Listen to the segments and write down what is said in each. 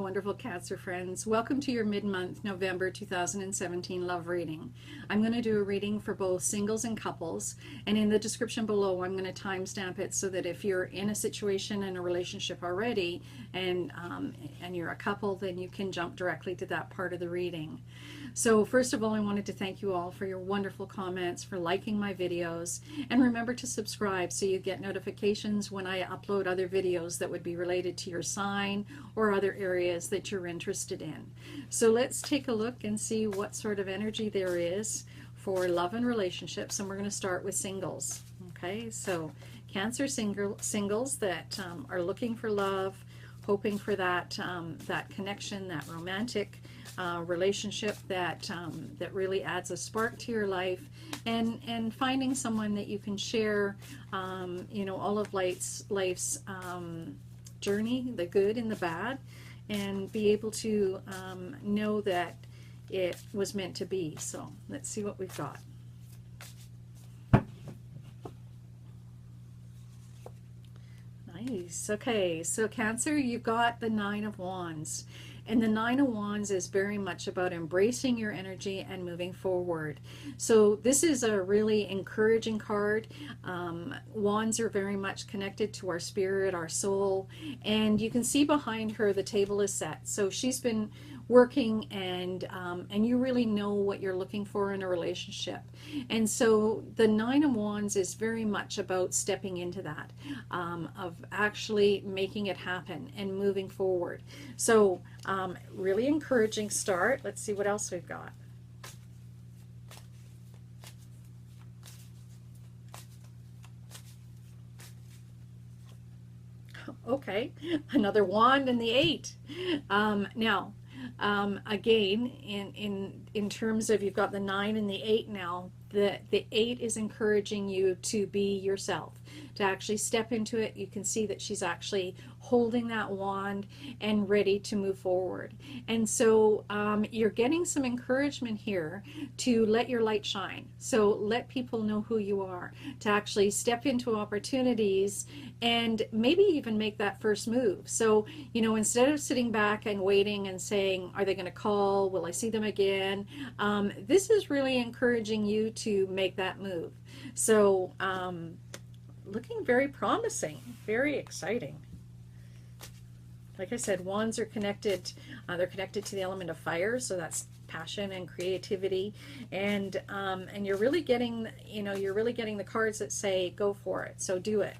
wonderful Cancer friends. Welcome to your mid-month November 2017 love reading. I'm going to do a reading for both singles and couples, and in the description below I'm going to timestamp it so that if you're in a situation in a relationship already and you're a couple, then you can jump directly to that part of the reading. So first of all, I wanted to thank you all for your wonderful comments, for liking my videos, and remember to subscribe so you get notifications when I upload other videos that would be related to your sign or other areas that you're interested in. So let's take a look and see what sort of energy there is for love and relationships, and we're going to start with singles. Okay, so Cancer singles that are looking for love, hoping for that that connection, that romantic relationship that that really adds a spark to your life, and finding someone that you can share you know, all of life's journey, the good and the bad, and be able to know that it was meant to be. So let's see what we've got. Nice. Okay, so Cancer, you've got the Nine of Wands. And the Nine of Wands is very much about embracing your energy and moving forward. So this is a really encouraging card. Wands are very much connected to our spirit, our soul. And you can see behind her the table is set. So she's been working, and you really know what you're looking for in a relationship. And so the Nine of Wands is very much about stepping into that, of actually making it happen and moving forward. So really encouraging start. Let's see what else we've got. Okay, another wand and the 8. Now again, in terms of, you've got the 9 and the 8 now. The 8 is encouraging you to be yourself, to actually step into it. You can see that she's actually holding that wand and ready to move forward. And so you're getting some encouragement here to let your light shine. So let people know who you are, to actually step into opportunities and maybe even make that first move. So, you know, instead of sitting back and waiting and saying, are they going to call? Will I see them again? This is really encouraging you to make that move. So looking very promising, very exciting. Like I said, wands are connected, they're connected to the element of fire, so that's passion and creativity, and you're really getting, you know, you're really getting the cards that say go for it, so do it.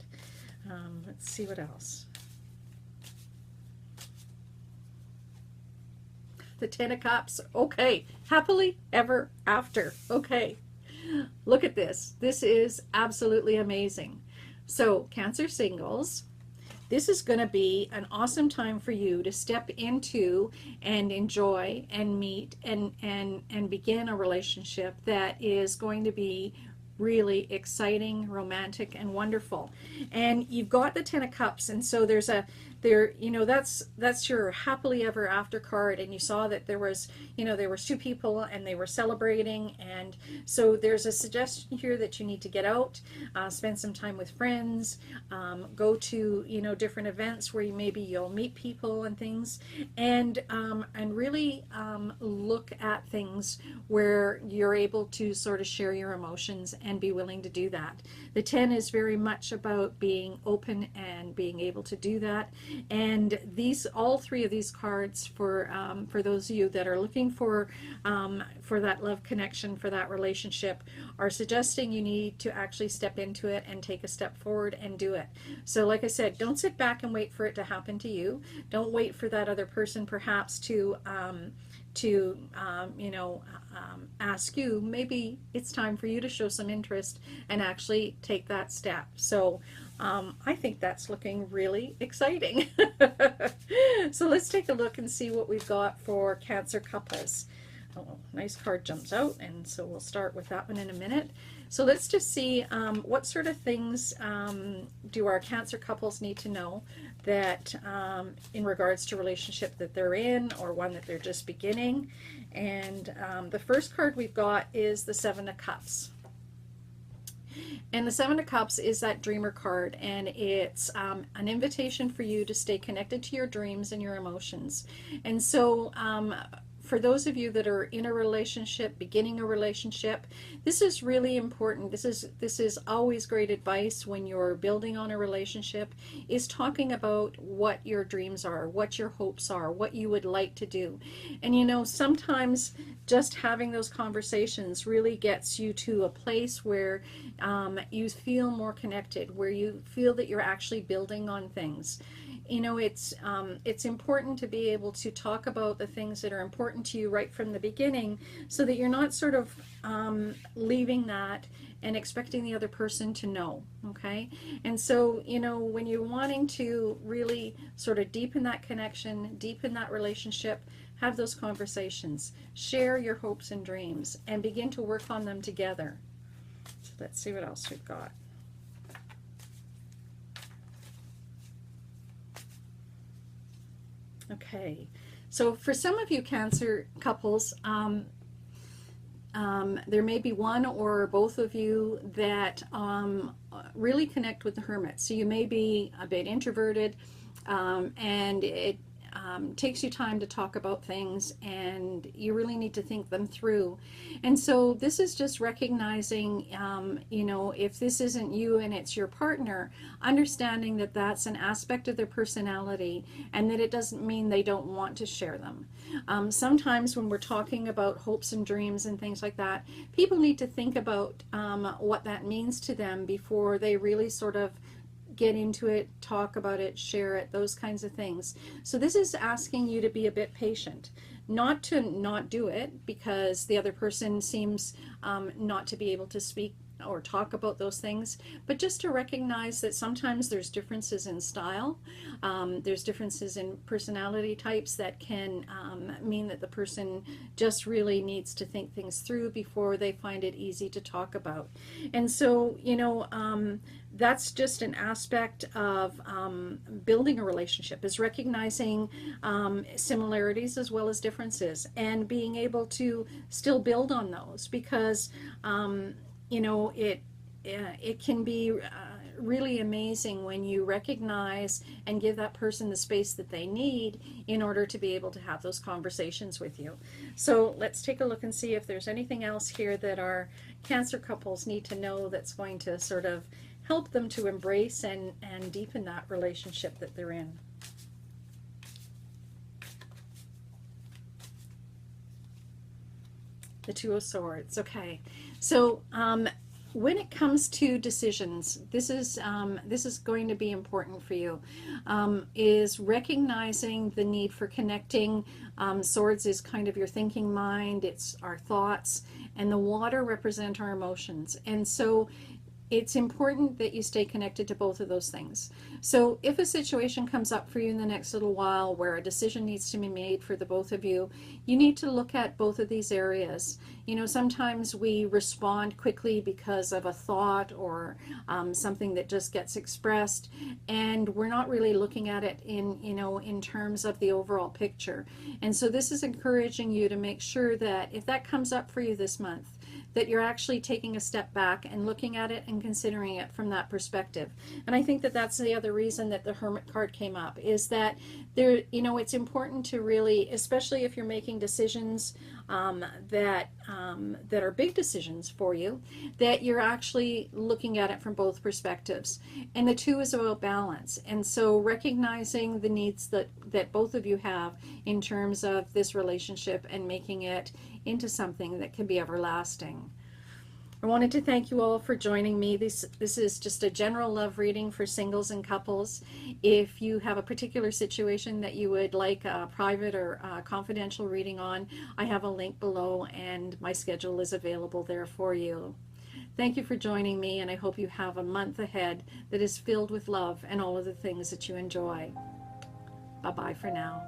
Let's see what else. The 10 of Cups. Okay, happily ever after. Okay, look at this. This is absolutely amazing. So Cancer singles, this is going to be an awesome time for you to step into and enjoy and meet and begin a relationship that is going to be really exciting, romantic, and wonderful. And you've got the 10 of Cups, and so there's a, you know, that's your happily ever after card, and you saw that there was, you know, there were 2 people and they were celebrating, and so there's a suggestion here that you need to get out, spend some time with friends, go to, you know, different events where maybe you'll meet people and things, and really look at things where you're able to sort of share your emotions and be willing to do that. The 10 is very much about being open and being able to do that. And these, all 3 of these cards, for those of you that are looking for that love connection, for that relationship, are suggesting you need to actually step into it and take a step forward and do it. So like I said, don't sit back and wait for it to happen to you. Don't wait for that other person perhaps to you know, ask you. Maybe it's time for you to show some interest and actually take that step. So I think that's looking really exciting. So let's take a look and see what we've got for Cancer couples. Oh, nice card jumps out, and so we'll start with that one in a minute. So let's just see what sort of things do our Cancer couples need to know that in regards to relationship that they're in, or one that they're just beginning. And the first card we've got is the 7 of Cups. And the Seven of Cups is that dreamer card, and it's an invitation for you to stay connected to your dreams and your emotions. And so for those of you that are in a relationship, beginning a relationship, this is really important. This is always great advice when you're building on a relationship, is talking about what your dreams are, what your hopes are, what you would like to do. And you know, sometimes just having those conversations really gets you to a place where you feel more connected, where you feel that you're actually building on things. You know, it's important to be able to talk about the things that are important to you right from the beginning, so that you're not sort of leaving that and expecting the other person to know, okay? And so, you know, when you're wanting to really sort of deepen that connection, deepen that relationship, have those conversations, share your hopes and dreams, and begin to work on them together. So let's see what else we've got. Okay, so for some of you Cancer couples, there may be one or both of you that really connect with the Hermit. So you may be a bit introverted, and it takes you time to talk about things, and you really need to think them through. And so this is just recognizing, you know, if this isn't you and it's your partner, understanding that that's an aspect of their personality, and that it doesn't mean they don't want to share them. Sometimes when we're talking about hopes and dreams and things like that, people need to think about what that means to them before they really sort of get into it, talk about it, share it, those kinds of things. So this is asking you to be a bit patient, not to not do it because the other person seems not to be able to speak or talk about those things, but just to recognize that sometimes there's differences in style, there's differences in personality types that can mean that the person just really needs to think things through before they find it easy to talk about. And so, you know, that's just an aspect of building a relationship, is recognizing similarities as well as differences, and being able to still build on those, because you know, it can be really amazing when you recognize and give that person the space that they need in order to be able to have those conversations with you. So let's take a look and see if there's anything else here that our Cancer couples need to know that's going to sort of help them to embrace and deepen that relationship that they're in. The Two of Swords. Okay, so when it comes to decisions, this is going to be important for you. Is recognizing the need for connecting. Swords is kind of your thinking mind. It's our thoughts, and the water represent our emotions. And so it's important that you stay connected to both of those things. So if a situation comes up for you in the next little while where a decision needs to be made for the both of you, you need to look at both of these areas. You know, sometimes we respond quickly because of a thought or something that just gets expressed, and we're not really looking at it in, you know, in terms of the overall picture. And so this is encouraging you to make sure that if that comes up for you this month, that you're actually taking a step back and looking at it and considering it from that perspective. And I think that that's the other reason that the Hermit card came up, is that there, you know, it's important to really, especially if you're making decisions that are big decisions for you, that you're actually looking at it from both perspectives. And the two is about balance. And so recognizing the needs that both of you have in terms of this relationship and making it into something that can be everlasting. I wanted to thank you all for joining me. This is just a general love reading for singles and couples. If you have a particular situation that you would like a private or confidential reading on, I have a link below, and my schedule is available there for you. Thank you for joining me, and I hope you have a month ahead that is filled with love and all of the things that you enjoy. Bye-bye for now.